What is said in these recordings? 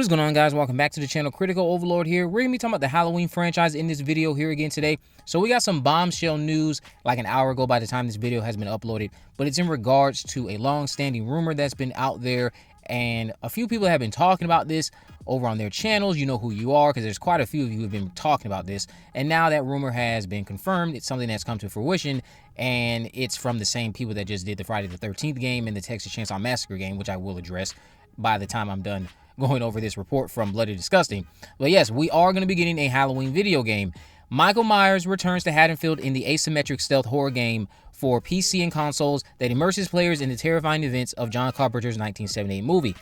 What is going on, guys? Welcome back to the channel. Critical Overlord here. We're going to be talking about the Halloween franchise in this video here again today. So we got some bombshell news like an hour ago by the time this video has been uploaded, but it's in regards to a long-standing rumor that's been out there, and a few people have been talking about this over on their channels. You know who you are, because there's quite a few of you who have been talking about this, and now that rumor has been confirmed. It's something that's come to fruition, and it's from the same people that just did the Friday the 13th game and the Texas Chainsaw Massacre game, which I will address by the time I'm done going over this report from Bloody Disgusting. But yes, we are going to be getting a Halloween video game. Michael Myers returns to Haddonfield in the asymmetric stealth horror game for PC and consoles that immerses players in the terrifying events of John Carpenter's 1978 movie.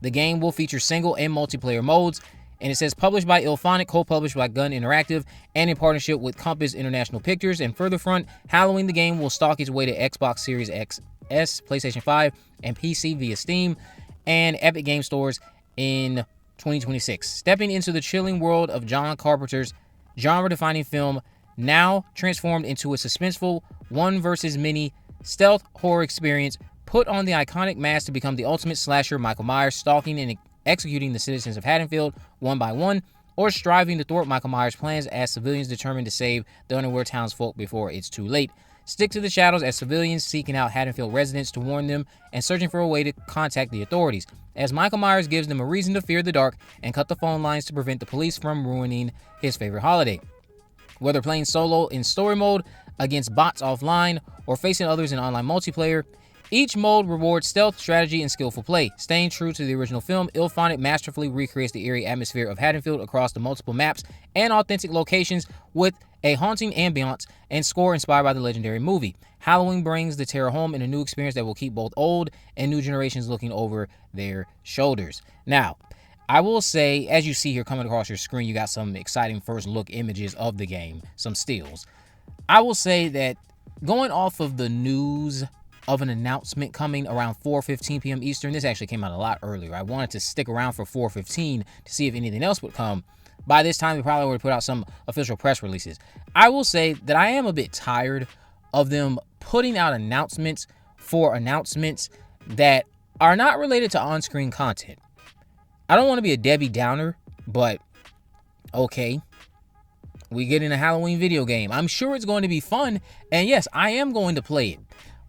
The game will feature single and multiplayer modes, and it says published by Ilphonic, co-published by Gun Interactive, and in partnership with Compass International Pictures. And further front, Halloween the game will stalk its way to Xbox Series XS, PlayStation 5, and PC via Steam and Epic Game Stores in 2026. Stepping into the chilling world of John Carpenter's genre-defining film, now transformed into a suspenseful one versus many stealth horror experience, put on the iconic mask to become the ultimate slasher, Michael Myers, stalking and executing the citizens of Haddonfield one by one, or striving to thwart Michael Myers' plans as civilians determined to save the unaware townsfolk before it's too late. Stick to the shadows as civilians seeking out Haddonfield residents to warn them and searching for a way to contact the authorities, as Michael Myers gives them a reason to fear the dark and cut the phone lines to prevent the police from ruining his favorite holiday. Whether playing solo in story mode, against bots offline, or facing others in online multiplayer, each mode rewards stealth, strategy, and skillful play. Staying true to the original film, Ilphonic masterfully recreates the eerie atmosphere of Haddonfield across the multiple maps and authentic locations with a haunting ambiance and score inspired by the legendary movie. Halloween brings the terror home in a new experience that will keep both old and new generations looking over their shoulders. Now, I will say, as you see here coming across your screen, you got some exciting first look images of the game, some stills. I will say that going off of the news of an announcement coming around 4:15 p.m. Eastern, this actually came out a lot earlier. I wanted to stick around for 4:15 to see if anything else would come. By this time, we probably would have put out some official press releases. I will say that I am a bit tired of them putting out announcements for announcements that are not related to on-screen content. I don't want to be a Debbie Downer, but okay. We get in a Halloween video game. I'm sure it's going to be fun, and yes, I am going to play it.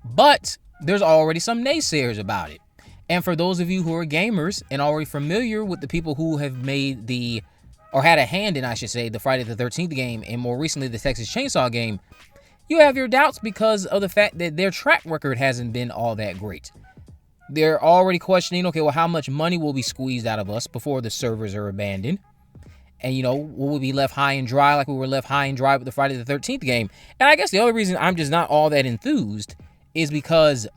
But there's already some naysayers about it. And for those of you who are gamers and already familiar with the people who have made or had a hand in, I should say, the Friday the 13th game and more recently the Texas Chainsaw game, you have your doubts because of the fact that their track record hasn't been all that great. They're already questioning, okay, well, how much money will be squeezed out of us before the servers are abandoned? And, you know, will we be left high and dry like we were left high and dry with the Friday the 13th game? And I guess the other reason I'm just not all that enthused is because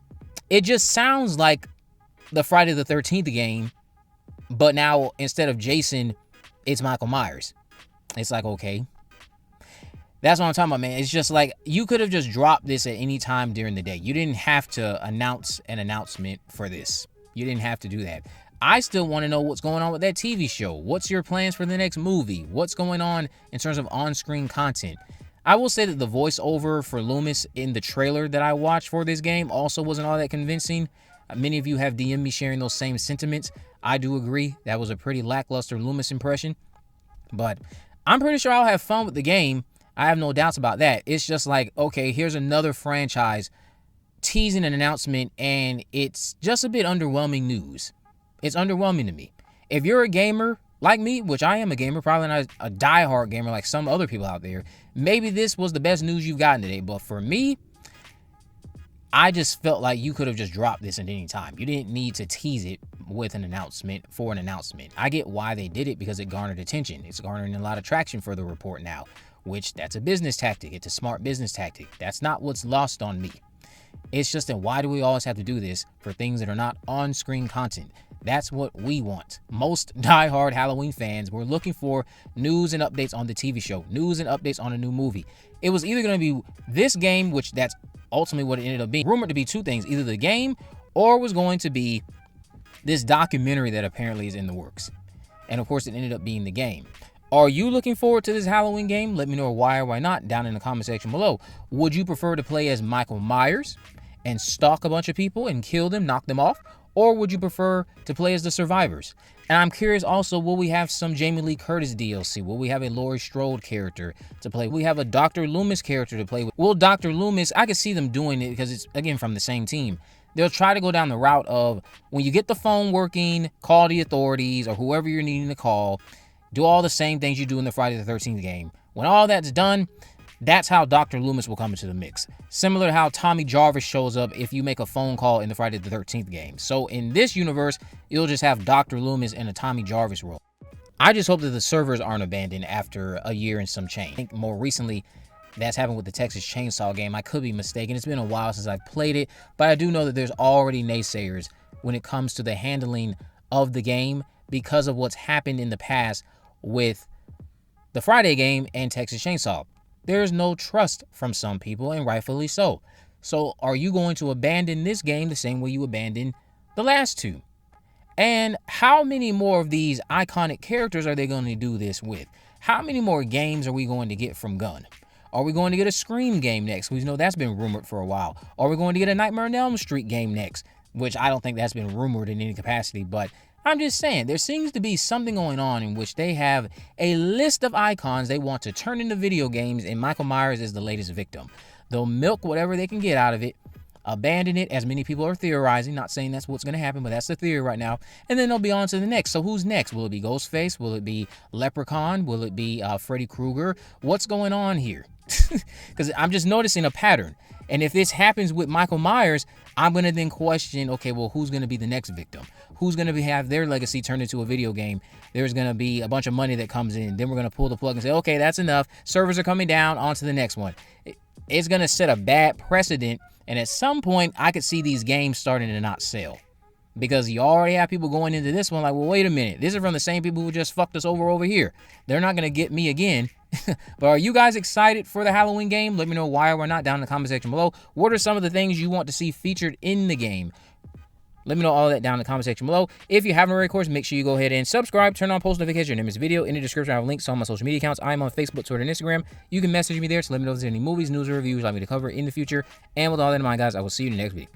it just sounds like the Friday the 13th game, but now instead of Jason, it's Michael Myers. It's like, okay. That's what I'm talking about, man. It's just like, you could have just dropped this at any time during the day. You didn't have to announce an announcement for this. You didn't have to do that. I still want to know what's going on with that TV show. What's your plans for the next movie? What's going on in terms of on-screen content? I will say that the voiceover for Loomis in the trailer that I watched for this game also wasn't all that convincing. Many of you have DM'd me sharing those same sentiments. I do agree. That was a pretty lackluster Loomis impression. But I'm pretty sure I'll have fun with the game. I have no doubts about that. It's just like, okay, here's another franchise teasing an announcement, and it's just a bit underwhelming news. It's underwhelming to me. If you're a gamer like me, which I am a gamer, probably not a diehard gamer like some other people out there, maybe this was the best news you've gotten today. But for me, I just felt like you could have just dropped this at any time. You didn't need to tease it with an announcement for an announcement. I get why they did it, because it garnered attention. It's garnering a lot of traction for the report now, which that's a business tactic. It's a smart business tactic. That's not what's lost on me. It's just that why do we always have to do this for things that are not on-screen content? That's what we want. Most diehard Halloween fans were looking for news and updates on the TV show, news and updates on a new movie. It was either going to be this game, which that's ultimately what it ended up being, rumored to be two things, either the game or was going to be this documentary that apparently is in the works. And of course, it ended up being the game. Are you looking forward to this Halloween game? Let me know why or why not down in the comment section below. Would you prefer to play as Michael Myers and stalk a bunch of people and kill them, knock them off? Or would you prefer to play as the survivors? And I'm curious also, will we have some Jamie Lee Curtis DLC? Will we have a Laurie Strode character to play? Will we have a Dr. Loomis character to play with? Will Dr. Loomis, I could see them doing it because it's, again, from the same team. They'll try to go down the route of, when you get the phone working, call the authorities or whoever you're needing to call, do all the same things you do in the Friday the 13th game. When all that's done, that's how Dr. Loomis will come into the mix. Similar to how Tommy Jarvis shows up if you make a phone call in the Friday the 13th game. So in this universe, you'll just have Dr. Loomis in a Tommy Jarvis role. I just hope that the servers aren't abandoned after a year and some change. I think more recently, that's happened with the Texas Chainsaw game. I could be mistaken. It's been a while since I've played it, but I do know that there's already naysayers when it comes to the handling of the game because of what's happened in the past with the Friday game and Texas Chainsaw. There's no trust from some people, and rightfully so. So are you going to abandon this game the same way you abandoned the last two? And how many more of these iconic characters are they going to do this with? How many more games are we going to get from Gunn? Are we going to get a Scream game next? We know that's been rumored for a while. Are we going to get a Nightmare on Elm Street game next? Which I don't think that's been rumored in any capacity, but I'm just saying, there seems to be something going on in which they have a list of icons they want to turn into video games, and Michael Myers is the latest victim. They'll milk whatever they can get out of it, abandon it, as many people are theorizing, not saying that's what's going to happen, but that's the theory right now, and then they'll be on to the next. So who's next? Will it be Ghostface? Will it be Leprechaun? Will it be Freddy Krueger? What's going on here? Because I'm just noticing a pattern. And if this happens with Michael Myers, I'm going to then question, okay, well, who's going to be the next victim? Who's going to have their legacy turned into a video game? There's going to be a bunch of money that comes in. Then we're going to pull the plug and say, okay, that's enough. Servers are coming down. On to the next one. It's going to set a bad precedent. And at some point, I could see these games starting to not sell. Because you already have people going into this one like, well, wait a minute. This is from the same people who just fucked us over here. They're not going to get me again. But are you guys excited for the Halloween game? Let me know why or not down in the comment section below. What are some of the things you want to see featured in the game? Let me know all that down in the comment section below. If you haven't already, of course, make sure you go ahead and subscribe, turn on post notifications in this video. In the description, I have links to all my social media accounts. I'm on Facebook, Twitter, and Instagram. You can message me there to let me know if there's any movies, news, or reviews you'd like me to cover in the future. And with all that in mind, guys, I will see you in the next video.